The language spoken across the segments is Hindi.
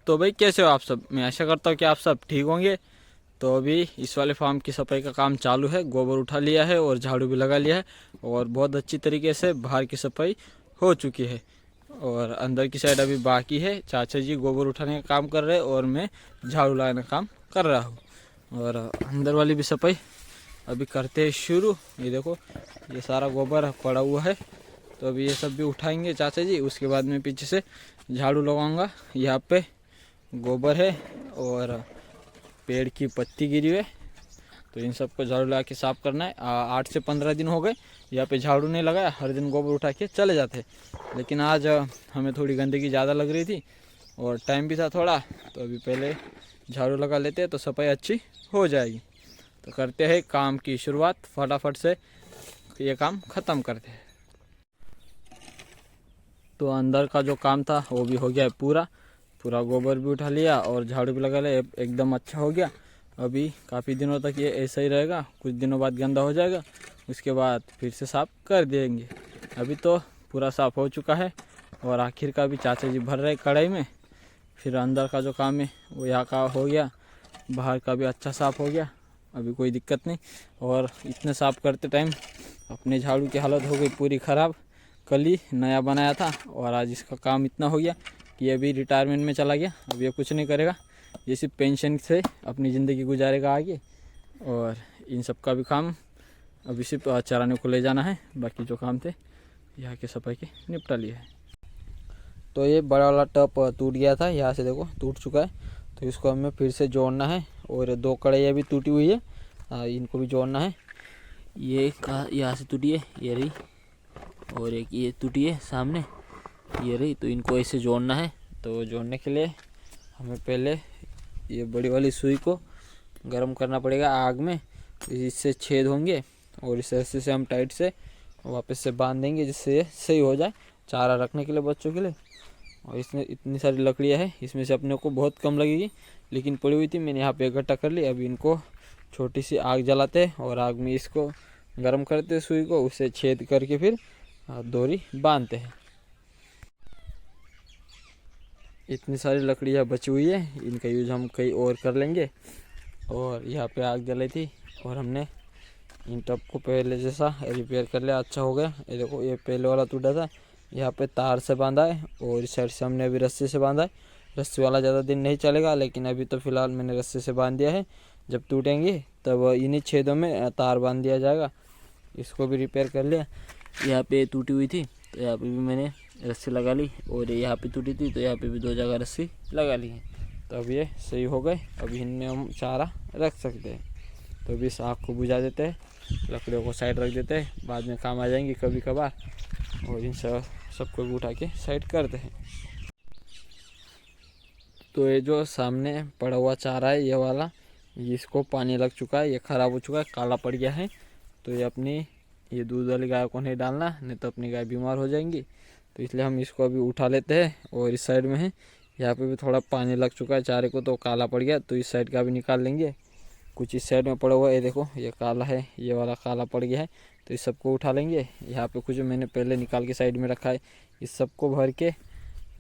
तो भाई कैसे हो आप सब। मैं आशा करता हूँ कि आप सब ठीक होंगे। तो अभी इस वाले फार्म की सफाई का काम चालू है। गोबर उठा लिया है और झाड़ू भी लगा लिया है और बहुत अच्छी तरीके से बाहर की सफाई हो चुकी है और अंदर की साइड अभी बाकी है। चाचा जी गोबर उठाने का काम कर रहे हैं और मैं झाड़ू लगाने का काम कर रहा हूँ और अंदर वाली भी सफाई अभी करते हैं शुरू। ये देखो ये सारा गोबर पड़ा हुआ है तो अभी ये सब भी उठाएंगे चाचा जी। उसके बाद में पीछे से झाड़ू लगाऊंगा। यहाँ पे गोबर है और पेड़ की पत्ती गिरी है तो इन सबको झाड़ू लगा के साफ़ करना है। 8 से 15 दिन हो गए यहाँ पे झाड़ू नहीं लगाया, हर दिन गोबर उठा के चले जाते। लेकिन आज हमें थोड़ी गंदगी ज़्यादा लग रही थी और टाइम भी था थोड़ा, तो अभी पहले झाड़ू लगा लेते हैं तो सफाई अच्छी हो जाएगी। तो करते हैं काम की शुरुआत, फटाफट से ये काम ख़त्म करते हैं। तो अंदर का जो काम था वो भी हो गया है पूरा गोबर भी उठा लिया और झाड़ू भी लगा लिया, एकदम अच्छा हो गया। अभी काफ़ी दिनों तक ये ऐसा ही रहेगा, कुछ दिनों बाद गंदा हो जाएगा, उसके बाद फिर से साफ़ कर देंगे। अभी तो पूरा साफ़ हो चुका है और आखिर का भी चाचा जी भर रहे कढ़ाई में। फिर अंदर का जो काम है वो यहाँ का हो गया, बाहर का भी अच्छा साफ़ हो गया, अभी कोई दिक्कत नहीं। और इतने साफ़ करते टाइम अपने झाड़ू की हालत हो गई पूरी ख़राब। कल ही नया बनाया था और आज इसका काम इतना हो गया कि ये अभी रिटायरमेंट में चला गया। अब ये कुछ नहीं करेगा, ये सिर्फ पेंशन से अपनी ज़िंदगी गुजारेगा आगे। और इन सब का भी काम अभी सिर्फ चराने को ले जाना है, बाकी जो काम थे यहाँ के सफाई के निपटा लिए है। तो ये बड़ा वाला टब टूट गया था, यहाँ से देखो टूट चुका है, तो इसको हमें फिर से जोड़ना है। और 2 कढ़ाइयाँ भी टूटी हुई है, इनको भी जोड़ना है। ये यहाँ से टूटी है ये रही, और एक ये टूटी है सामने ये रही, तो इनको ऐसे जोड़ना है। तो जोड़ने के लिए हमें पहले ये बड़ी वाली सुई को गर्म करना पड़ेगा आग में, इससे छेद होंगे और इस ऐसे से हम टाइट से वापस से बांध देंगे जिससे ये सही हो जाए चारा रखने के लिए बच्चों के लिए। और इसमें इतनी सारी लकड़ियाँ हैं, इसमें से अपने को बहुत कम लगेगी लेकिन पड़ी हुई थी, मैंने यहाँ पे इकट्ठा कर ली। अभी इनको छोटी सी आग जलाते हैं और आग में इसको गर्म करते हैं सुई को, उसे छेद करके फिर डोरी बांधते हैं। इतनी सारी लकड़ियाँ बची हुई है, इनका यूज़ हम कहीं और कर लेंगे। और यहाँ पे आग जलाई थी और हमने इन टब को पहले जैसा रिपेयर कर लिया, अच्छा हो गया। ये देखो ये पहले वाला टूटा था, यहाँ पे तार से बांधा है और इस साइड से हमने अभी रस्सी से बांधा है। रस्सी वाला ज़्यादा दिन नहीं चलेगा, लेकिन अभी तो फ़िलहाल मैंने रस्सी से बांध दिया है। जब टूटेंगे तब इन्हीं छेदों में तार बांध दिया जाएगा। इसको भी रिपेयर कर लिया। यहाँ पे टूटी हुई थी तो यहाँ पे भी मैंने रस्सी लगा ली, और यहाँ पे टूटी थी तो यहाँ पे भी 2 जगह रस्सी लगा ली है। तो अब ये सही हो गए, अभी इनमें हम चारा रख सकते हैं। तो अभी इस आग को बुझा देते हैं, लकड़ियों को साइड रख देते हैं, बाद में काम आ जाएंगी कभी कभार। और इन सबको भी उठा के साइड करते हैं। तो ये जो सामने पड़ा हुआ चारा है ये वाला, इसको पानी लग चुका है, ये ख़राब हो चुका है, काला पड़ गया है। तो ये अपनी ये दूध वाली गाय को नहीं डालना, नहीं तो अपनी गाय बीमार हो जाएंगी। तो इसलिए हम इसको अभी उठा लेते हैं। और इस साइड में है, यहाँ पे भी थोड़ा पानी लग चुका है चारे को तो काला पड़ गया, तो इस साइड का भी निकाल लेंगे। कुछ इस साइड में पड़ा हुआ है, ये देखो ये काला है, ये वाला काला पड़ गया है, तो इस सबको उठा लेंगे। यहाँ पे कुछ मैंने पहले निकाल के साइड में रखा है, इस सबको भर के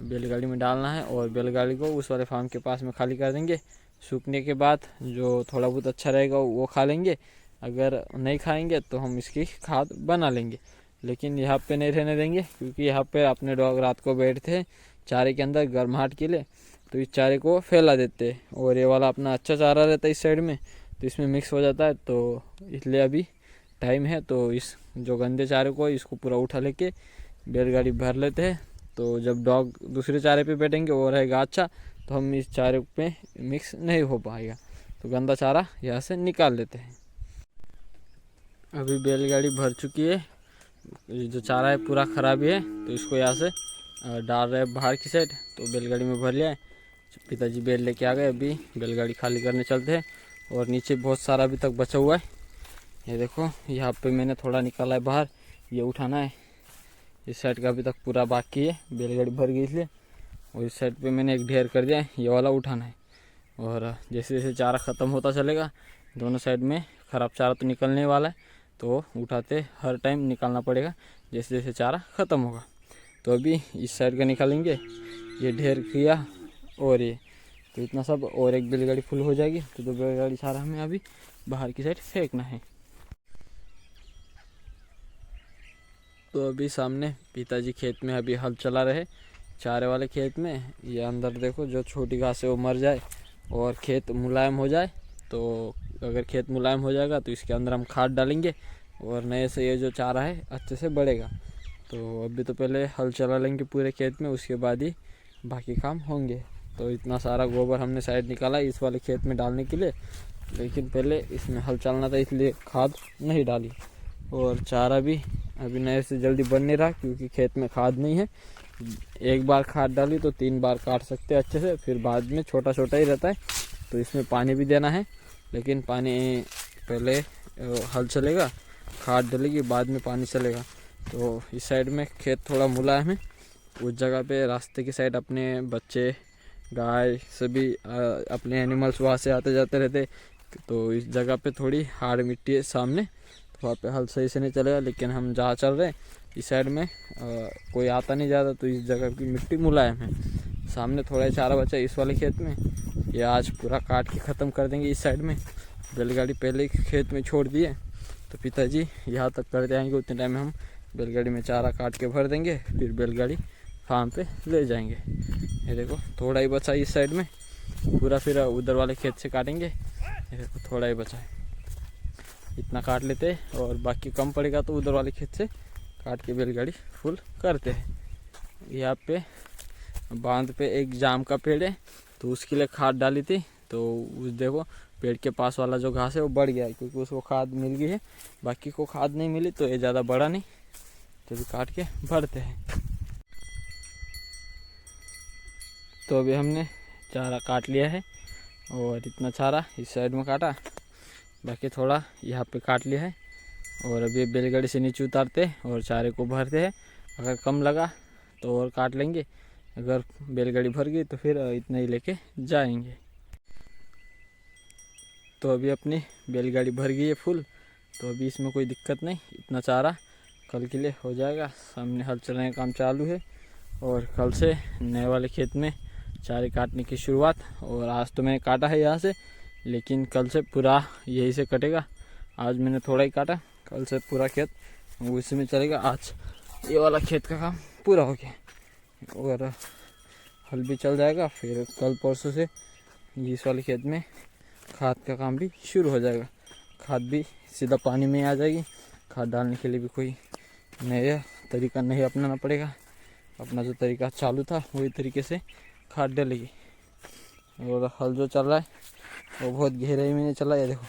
बैलगाड़ी में डालना है और बैलगाड़ी को उस वाले फार्म के पास में खाली कर देंगे। सूखने के बाद जो थोड़ा बहुत अच्छा रहेगा वो खा लेंगे, अगर नहीं खाएंगे तो हम इसकी खाद बना लेंगे। लेकिन यहाँ पे नहीं रहने देंगे, क्योंकि यहाँ पे अपने डॉग रात को बैठते हैं चारे के अंदर गर्माहट के लिए, तो इस चारे को फैला देते हैं। और ये वाला अपना अच्छा चारा रहता है इस साइड में, तो इसमें मिक्स हो जाता है। तो इसलिए अभी टाइम है तो इस जो गंदे चारे को इसको पूरा उठा लेके बैलगाड़ी भर लेते हैं। तो जब डॉग दूसरे चारे पे बैठेंगे वो रहेगा अच्छा, तो हम इस चारे पे मिक्स नहीं हो पाएगा, तो गंदा चारा यहाँ से निकाल लेते हैं। अभी बैलगाड़ी भर चुकी है, जो चारा है पूरा ख़राब ही है, तो इसको यहाँ से डाल रहे हैं बाहर की साइड। तो बैलगाड़ी में भर लिया है, पिताजी बैल लेके आ गए, अभी बैलगाड़ी खाली करने चलते हैं। और नीचे बहुत सारा अभी तक बचा हुआ है, ये देखो यहाँ पे मैंने थोड़ा निकाला है बाहर, ये उठाना है। इस साइड का अभी तक पूरा बाकी है, बैलगाड़ी भर गई इसलिए। और इस साइड पे मैंने एक ढेर कर दिया है, ये वाला उठाना है। और जैसे जैसे चारा ख़त्म होता चलेगा, दोनों साइड में ख़राब चारा तो निकलने वाला है, तो उठाते हर टाइम निकालना पड़ेगा जैसे जैसे चारा ख़त्म होगा। तो अभी इस साइड का निकालेंगे, ये ढेर किया और ये तो इतना सब और एक बैलगाड़ी फुल हो जाएगी तो 2 बैलगाड़ी चारा हमें अभी बाहर की साइड फेंकना है। तो अभी सामने पिताजी खेत में अभी हल चला रहे चारे वाले खेत में। ये अंदर देखो जो छोटी घास है वो मर जाए और खेत मुलायम हो जाए। तो अगर खेत मुलायम हो जाएगा तो इसके अंदर हम खाद डालेंगे और नए से ये जो चारा है अच्छे से बढ़ेगा। तो अभी तो पहले हल चला लेंगे पूरे खेत में, उसके बाद ही बाकी काम होंगे। तो इतना सारा गोबर हमने साइड निकाला इस वाले खेत में डालने के लिए, लेकिन पहले इसमें हल चलना था इसलिए खाद नहीं डाली। और चारा भी अभी नए से जल्दी बन नहीं रहा क्योंकि खेत में खाद नहीं है। एक बार खाद डाली तो 3 बार काट सकते हैं अच्छे से, फिर बाद में छोटा छोटा ही रहता है। तो इसमें पानी भी देना है, लेकिन पानी पहले हल चलेगा, खाद डलेगी, बाद में पानी चलेगा। तो इस साइड में खेत थोड़ा मुलायम है, उस जगह पे रास्ते की साइड अपने बच्चे, गाय, सभी अपने एनिमल्स वहाँ से आते जाते रहते। तो इस जगह पे थोड़ी हार्ड मिट्टी है सामने, तो वहाँ पे हल सही से नहीं चलेगा। लेकिन हम जहाँ चल रहे हैं इस साइड में कोई आता नहीं ज़्यादा, तो इस जगह की मिट्टी मुलायम है। सामने थोड़ा चारा बचा इस वाले खेत में, ये आज पूरा काट के ख़त्म कर देंगे। इस साइड में बैलगाड़ी पहले ही खेत में छोड़ दिए, तो पिताजी यहाँ तक करते आएंगे, उतने टाइम में हम बैलगाड़ी में चारा काट के भर देंगे, फिर बैलगाड़ी फार्म पे ले जाएंगे। ये देखो थोड़ा ही बचा इस साइड में, पूरा फिर उधर वाले खेत से काटेंगे। ये देखो थोड़ा ही बचा है, इतना काट लेते हैं और बाकी कम पड़ेगा तो उधर वाले खेत से काट के बैलगाड़ी फुल करते हैं। यहाँ पे बांध पे एक जाम का पेड़ है, तो उसके लिए खाद डाली थी। तो उस देखो पेड़ के पास वाला जो घास है वो बढ़ गया है क्योंकि उसको खाद मिल गई है, बाकी को खाद नहीं मिली तो ये ज़्यादा बड़ा नहीं, तो भी काट के भरते हैं। तो अभी हमने चारा काट लिया है और इतना चारा इस साइड में काटा, बाकी थोड़ा यहाँ पे काट लिया है। और अभी बैलगाड़ी से नीचे उतारते और चारे को भरते हैं। अगर कम लगा तो और काट लेंगे, अगर बैलगाड़ी भर गई तो फिर इतना ही लेके जाएंगे। तो अभी अपनी बैलगाड़ी भर गई है फुल, तो अभी इसमें कोई दिक्कत नहीं, इतना चारा कल के लिए हो जाएगा। सामने हल चलाने का काम चालू है और कल से नए वाले खेत में चारे काटने की शुरुआत। और आज तो मैंने काटा है यहाँ से, लेकिन कल से पूरा यही से कटेगा। आज मैंने थोड़ा ही काटा, कल से पूरा खेत उसी में चलेगा। आज ये वाला खेत का काम पूरा हो गया और हल भी चल जाएगा। फिर कल परसों से इस वाले खेत में खाद का काम भी शुरू हो जाएगा। खाद भी सीधा पानी में आ जाएगी, खाद डालने के लिए भी कोई नया तरीका नहीं अपनाना पड़ेगा। अपना जो तरीका चालू था वही तरीके से खाद डलेगी। और हल जो चल रहा है वो बहुत गहराई में नहीं चला है, देखो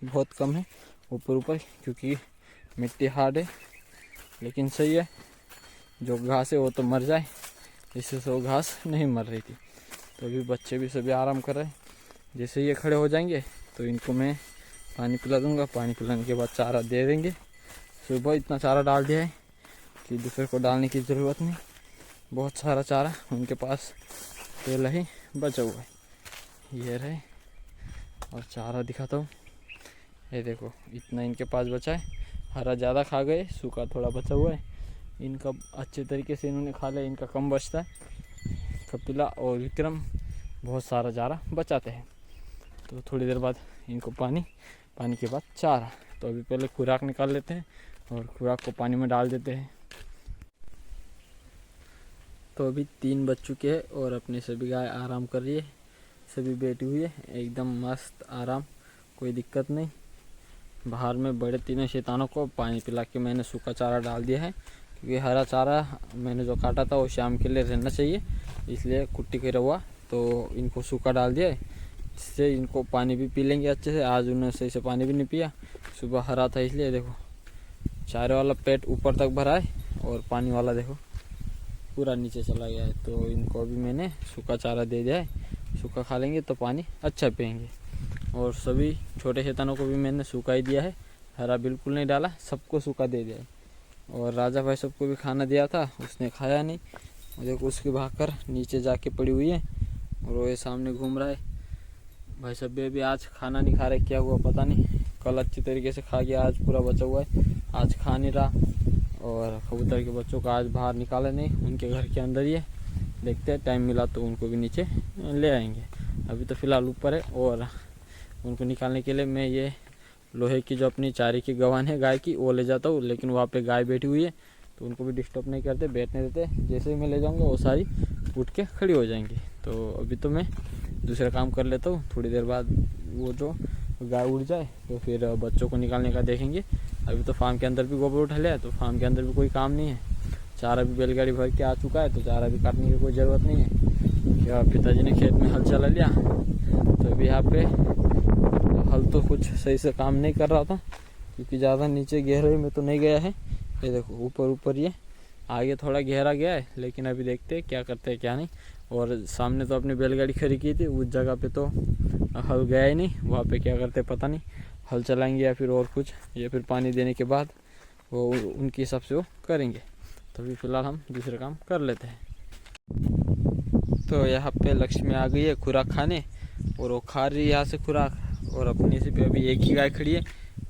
बहुत कम है ऊपर ऊपर, क्योंकि मिट्टी हार्ड है। लेकिन सही है, जो घास है वो तो मर जाए, इससे तो घास नहीं मर रही थी। तो अभी बच्चे भी सभी आराम कर रहे हैं। जैसे ये खड़े हो जाएंगे तो इनको मैं पानी पिला दूंगा, पानी पिलाने के बाद चारा दे देंगे। सुबह इतना चारा डाल दिया है कि दूसरे को डालने की ज़रूरत नहीं, बहुत सारा चारा उनके पास पहले ही बचा हुआ है। ये रहे, और चारा दिखाता हूँ, ये देखो इतना इनके पास बचा है। हरा ज़्यादा खा गए, सूखा थोड़ा बचा हुआ है। इनका अच्छे तरीके से इन्होंने खा लिया, इनका कम बचता है। कपिला और विक्रम बहुत सारा चारा बचाते हैं। तो थोड़ी देर बाद इनको पानी के बाद चारा। तो अभी पहले खुराक निकाल लेते हैं और खुराक को पानी में डाल देते हैं। तो अभी 3 बज चुके हैं और अपनी सभी गाय आराम कर रही है, सभी बैठी हुई है एकदम मस्त आराम, कोई दिक्कत नहीं। बाहर में बड़े 3 शैतानों को पानी पिला के मैंने सूखा चारा डाल दिया है, क्योंकि हरा चारा मैंने जो काटा था वो शाम के लिए रहना चाहिए, इसलिए कुट्टी के रवा तो इनको सूखा डाल दिया है। इससे इनको पानी भी पी लेंगे अच्छे से। आज उन्होंने सही से पानी भी नहीं पिया, सुबह हरा था इसलिए। देखो चारे वाला पेट ऊपर तक भरा है और पानी वाला देखो पूरा नीचे चला गया है। तो इनको अभी मैंने सूखा चारा दे दिया है, सूखा खा लेंगे तो पानी अच्छा पियेंगे। और सभी छोटे शैतानों को भी मैंने सूखा ही दिया है, हरा बिल्कुल नहीं डाला, सबको सूखा दे दिया है। और राजा भाई सबको भी खाना दिया था, उसने खाया नहीं। देखो उसकी भागकर नीचे जाके पड़ी हुई है और वो ये सामने घूम रहा है। भाई सब भी आज खाना नहीं खा रहे, क्या हुआ पता नहीं। कल अच्छी तरीके से खा गया, आज पूरा बचा हुआ है, आज खा नहीं रहा। और कबूतर के बच्चों को आज बाहर निकाले नहीं, उनके घर के अंदर ही है। देखते हैं टाइम मिला तो उनको भी नीचे ले आएंगे। अभी तो फ़िलहाल ऊपर है। और उनको निकालने के लिए मैं ये लोहे की जो अपनी चारे की गवान है गाय की वो ले जाता हूँ, लेकिन वहाँ पे गाय बैठी हुई है तो उनको भी डिस्टर्ब नहीं करते, बैठने देते। जैसे ही मैं ले जाऊँगा वो सारी उठ के खड़ी हो जाएंगी। तो अभी तो मैं दूसरा काम कर लेता हूँ, थोड़ी देर बाद वो जो गाय उड़ जाए तो फिर बच्चों को निकालने का देखेंगे। अभी तो फार्म के अंदर भी गोबर उठा लिया है तो फार्म के अंदर भी कोई काम नहीं है। चारा भी बैलगाड़ी भर के आ चुका है तो चारा भी काटने की कोई ज़रूरत नहीं है। या पिताजी ने खेत में हल चला लिया तो अभी यहाँ पे हल तो कुछ सही से काम नहीं कर रहा था क्योंकि ज़्यादा नीचे गहराई में तो नहीं गया है। ये देखो ऊपर ऊपर ये आगे थोड़ा गहरा गया है, लेकिन अभी देखते हैं क्या करते हैं क्या नहीं। और सामने तो अपनी बैलगाड़ी खड़ी की थी, उस जगह पे तो हल गया ही नहीं, वहाँ पे क्या करते पता नहीं, हल चलाएंगे या फिर और कुछ, या फिर पानी देने के बाद वो उनके हिसाब से वो करेंगे। तो अभी फ़िलहाल हम दूसरा काम कर लेते हैं। तो यहाँ पे लक्ष्मी आ गई है खुराक खाने और वो खा रही है यहाँ से खुराक। और अपनी से भी अभी एक ही गाय खड़ी है,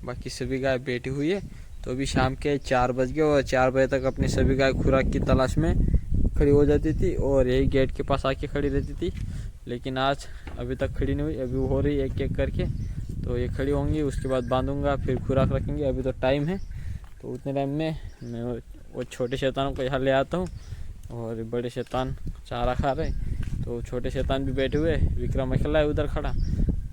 बाकी सभी गाय बैठी हुई है। तो अभी शाम के 4 बज गए और 4 बजे तक अपनी सभी गाय खुराक की तलाश में खड़ी हो जाती थी और यही गेट के पास आके खड़ी रहती थी। लेकिन आज अभी तक खड़ी नहीं हुई, अभी हो रही एक एक करके। तो ये खड़ी होंगी, उसके बाद बांधूंगा, फिर खुराक रखेंगे। अभी तो टाइम है, तो उतने टाइम में मैं वो छोटे शैतानों को यहाँ ले आता हूँ और बड़े शैतान चारा खा रहे। तो छोटे शैतान भी बैठे हुए, विक्रम अकेला है उधर खड़ा,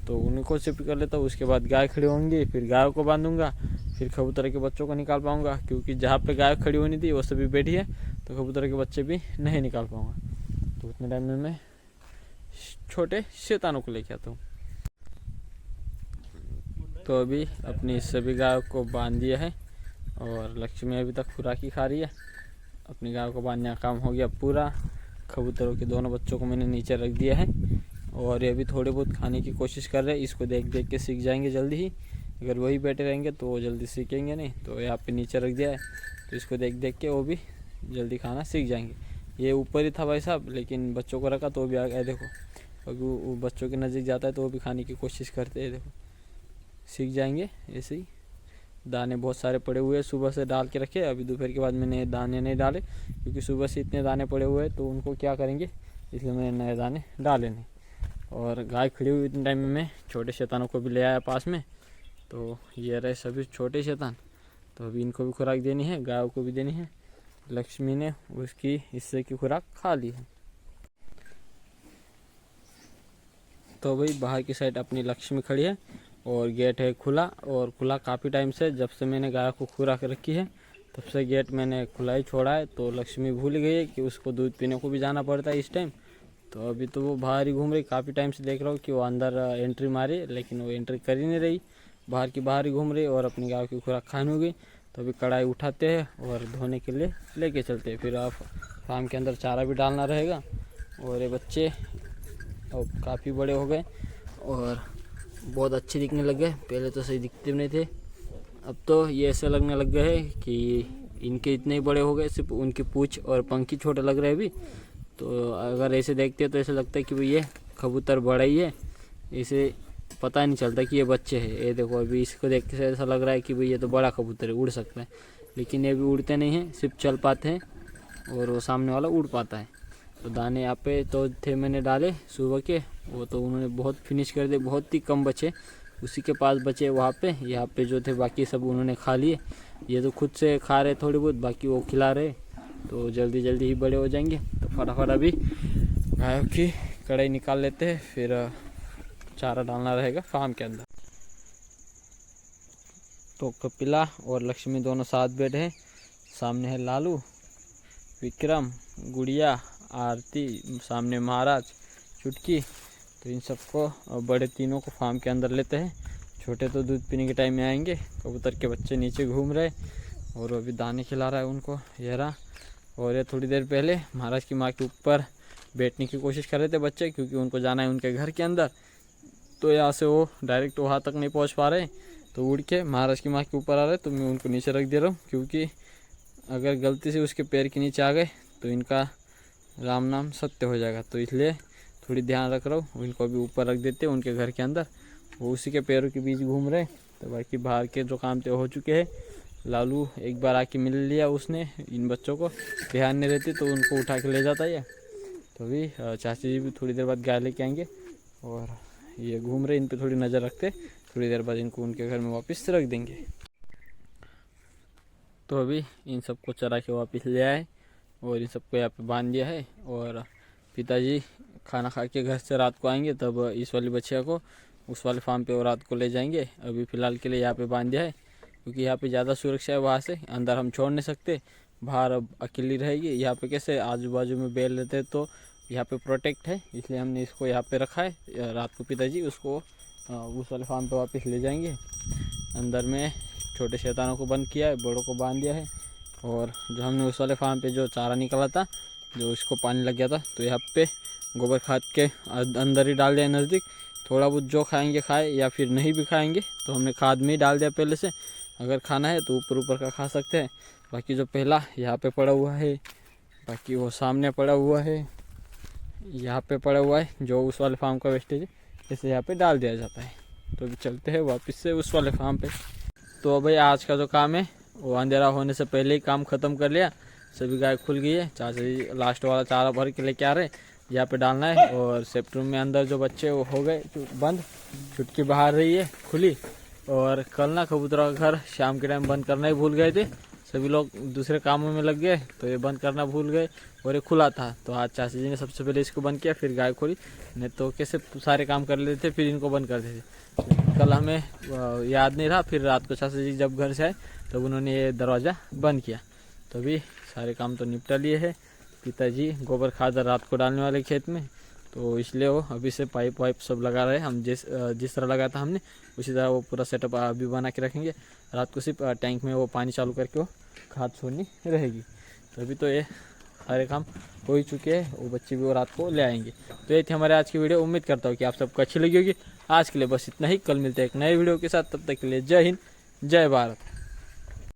तो उनको शिफ्ट कर लेता हूँ। उसके बाद गाय खड़ी होंगी, फिर गायों को बांधूंगा, फिर कबूतर के बच्चों को निकाल पाऊँगा क्योंकि जहाँ पे गाय खड़ी होनी थी वो सभी बैठी है, तो कबूतर के बच्चे भी नहीं निकाल पाऊँगा। तो उतने टाइम में मैं छोटे शैतानों को लेके आता हूँ। तो अभी अपनी सभी गायों को बांध दिया है और लक्ष्मी अभी तक खुराक ही खा रही है। अपनी गायों को बांधने का काम हो गया पूरा। कबूतरों के दोनों बच्चों को मैंने नीचे रख दिया है और ये भी थोड़े बहुत खाने की कोशिश कर रहे हैं। इसको देख देख के सीख जाएंगे जल्दी ही, अगर वही बैठे रहेंगे तो वो जल्दी सीखेंगे नहीं। तो यहाँ पे नीचे रख दिया है, तो इसको देख देख के वो भी जल्दी खाना सीख जाएंगे। ये ऊपर ही था भाई साहब, लेकिन बच्चों को रखा तो वो भी आ गया। देखो अभी वो बच्चों के नज़दीक जाता है तो वो भी खाने की कोशिश करते हैं। देखो सीख जाएंगे ऐसे ही। दाने बहुत सारे पड़े हुए हैं, सुबह से डाल के रखे। अभी दोपहर के बाद मैंने दाने नहीं डाले क्योंकि सुबह से इतने दाने पड़े हुए हैं तो उनको क्या करेंगे, इसलिए मैंने नए दाने डाले नहीं। और गाय खड़ी हुई इतने टाइम में मैं छोटे शैतानों को भी ले आया पास में। तो ये रहे सभी छोटे शैतान। तो अभी इनको भी खुराक देनी है, गायों को भी देनी है। लक्ष्मी ने उसकी हिस्से की खुराक खा ली है। तो भाई बाहर की साइड अपनी लक्ष्मी खड़ी है और गेट है खुला, और खुला काफ़ी टाइम से, जब से मैंने गाय को खुराक रखी है तब से गेट मैंने खुला ही छोड़ा है। तो लक्ष्मी भूल गई है कि उसको दूध पीने को भी जाना पड़ता है इस टाइम। तो अभी तो वो बाहर ही घूम रही, काफ़ी टाइम से देख रहा हूँ कि वो अंदर एंट्री मारी, लेकिन वो एंट्री कर ही नहीं रही, बाहर की बाहर ही घूम रही और अपनी गाय की खुराक खाने हो गई। तो अभी कढ़ाई उठाते हैं और धोने के लिए लेके चलते हैं। फिर आप फार्म के अंदर चारा भी डालना रहेगा। और ये बच्चे अब काफ़ी बड़े हो गए और बहुत अच्छे दिखने लग गए, पहले तो सही दिखते भी नहीं थे। अब तो ये ऐसे लगने लग गए हैं कि इनके इतने ही बड़े हो गए, सिर्फ उनकी पूँछ और पंख ही छोटे लग रहे हैं अभी। तो अगर ऐसे देखते हैं तो ऐसा लगता है कि भाई ये कबूतर बड़ा ही है, इसे पता नहीं चलता कि ये बच्चे हैं। ये देखो अभी इसको देख के ऐसा लग रहा है कि भाई ये तो बड़ा कबूतर है, उड़ सकता है, लेकिन ये भी उड़ते नहीं हैं, सिर्फ चल पाते हैं और वो सामने वाला उड़ पाता है। तो दाने यहाँ पे तो थे मैंने डाले सुबह के, वो तो उन्होंने बहुत फिनिश कर दिए, बहुत ही कम बचे, उसी के पास बचे वहाँ पे। यहाँ पे जो थे बाकी सब उन्होंने खा लिए। ये तो खुद से खा रहे थोड़ी बहुत, बाकी वो खिला रहे, तो जल्दी जल्दी ही बड़े हो जाएंगे। तो फटाफट अभी गायों की कढ़ाई निकाल लेते हैं, फिर चारा डालना रहेगा फार्म के अंदर। तो कपिला और लक्ष्मी दोनों साथ बैठे हैं, सामने है लालू, विक्रम, गुड़िया, आरती, सामने महाराज, चुटकी। तो इन सबको बड़े तीनों को फार्म के अंदर लेते हैं। छोटे तो दूध पीने के टाइम में आएंगे। कबूतर के बच्चे नीचे घूम रहे और अभी दाने खिला रहा है उनको, ये रहा। और ये थोड़ी देर पहले महाराज की माँ के ऊपर बैठने की कोशिश कर रहे थे बच्चे, क्योंकि उनको जाना है उनके घर के अंदर। तो यहाँ से वो डायरेक्ट वहाँ तक नहीं पहुँच पा रहे, तो उड़ के महाराज की माँ के ऊपर आ रहे। तो मैं उनको नीचे रख दे रहा हूँ, क्योंकि अगर गलती से उसके पैर के नीचे आ गए तो इनका राम नाम सत्य हो जाएगा। तो इसलिए थोड़ी ध्यान रख रहा हूँ, इनको अभी ऊपर रख देते हैं उनके घर के अंदर। वो उसी के पैरों के बीच घूम रहे। तो बाकी बाहर के जो काम थे हो चुके हैं। लालू एक बार आके मिल लिया उसने इन बच्चों को, ध्यान नहीं रहती तो उनको उठा के ले जाता है। तो अभी चाची जी भी थोड़ी देर बाद गाय लेके आएंगे और ये घूम रहे, इन पे थोड़ी नज़र रखते, थोड़ी देर बाद इनको उनके घर में वापस रख देंगे। तो अभी इन सबको चरा के वापस ले आए और इन सबको यहाँ पे बांध दिया है। और पिताजी खाना खा के घर से रात को आएंगे तब इस वाली बच्चिया को उस वाले फार्म पे और रात को ले जाएंगे। अभी फ़िलहाल के लिए यहाँ पे बांध दिया है क्योंकि यहाँ पे ज़्यादा सुरक्षा है, वहाँ से अंदर हम छोड़ नहीं सकते, बाहर अब अकेली रहेगी। यहाँ पे कैसे आजू बाजू में बेल रहते तो यहाँ पे प्रोटेक्ट है, इसलिए हमने इसको यहाँ पे रखा है। रात को पिताजी उसको उस वाले फार्म पे वापस ले जाएंगे। अंदर में छोटे शैतानों को बंद किया है, बड़ों को बांध दिया है। और जो हमने उस वाले फार्म पे जो चारा निकाला था, जो इसको पानी लग गया था, तो यहाँ पे गोबर खाद के अंदर ही डाल दिया नज़दीक। थोड़ा बहुत जो खाएंगे खाए या फिर नहीं भी खाएंगे तो हमने खाद में ही डाल दिया पहले से। अगर खाना है तो ऊपर ऊपर का खा सकते हैं। बाकी जो पहला यहाँ पे पड़ा हुआ है, बाकी वो सामने पड़ा हुआ है, यहाँ पे पड़ा हुआ है, जो उस वाले फार्म का वेस्टेज है, इसे यहाँ पे डाल दिया जाता है। तो अभी चलते हैं वापस से उस वाले फार्म पे। तो भाई आज का जो काम है वो अंधेरा होने से पहले ही काम ख़त्म कर लिया। सभी गाय खुल गई है, चाचा जी लास्ट वाला चारा भर के लेके आ रहे, यहाँ पे डालना है। और सेप्ट रूम में अंदर जो बच्चे वो हो गए बंद, छुटकी बाहर रही है खुली। और कल ना कबूतरा का घर शाम के टाइम बंद करना ही भूल गए थे, सभी लोग दूसरे कामों में लग गए तो ये बंद करना भूल गए और ये खुला था। तो आज चाचा जी ने सबसे पहले इसको बंद किया, फिर गाय खोली, नहीं तो कैसे सारे काम कर लेते फिर इनको बंद कर देते। कल हमें याद नहीं रहा, फिर रात को चाचा जी जब घर से आए तब उन्होंने ये दरवाज़ा बंद किया। तो अभी सारे काम तो निपटा लिए है। पिताजी गोबर खाद रात को डालने वाले खेत में, तो इसलिए वो अभी से पाइप वाइप सब लगा रहे हैं। हम जिस तरह लगाया था हमने उसी तरह वो पूरा सेटअप अभी बना के रखेंगे। रात को सिर्फ टैंक में वो पानी चालू करके वो खाद छोड़नी रहेगी। तो अभी तो ये सारे काम हो ही चुके हैं, वो बच्चे भी वो रात को ले आएंगे। तो ये थी हमारे आज की वीडियो। उम्मीद करता हूँ कि आप सबको अच्छी लगी होगी। आज के लिए बस इतना ही, कल मिलते हैं एक नए वीडियो के साथ, तब तक के लिए जय हिंद जय भारत।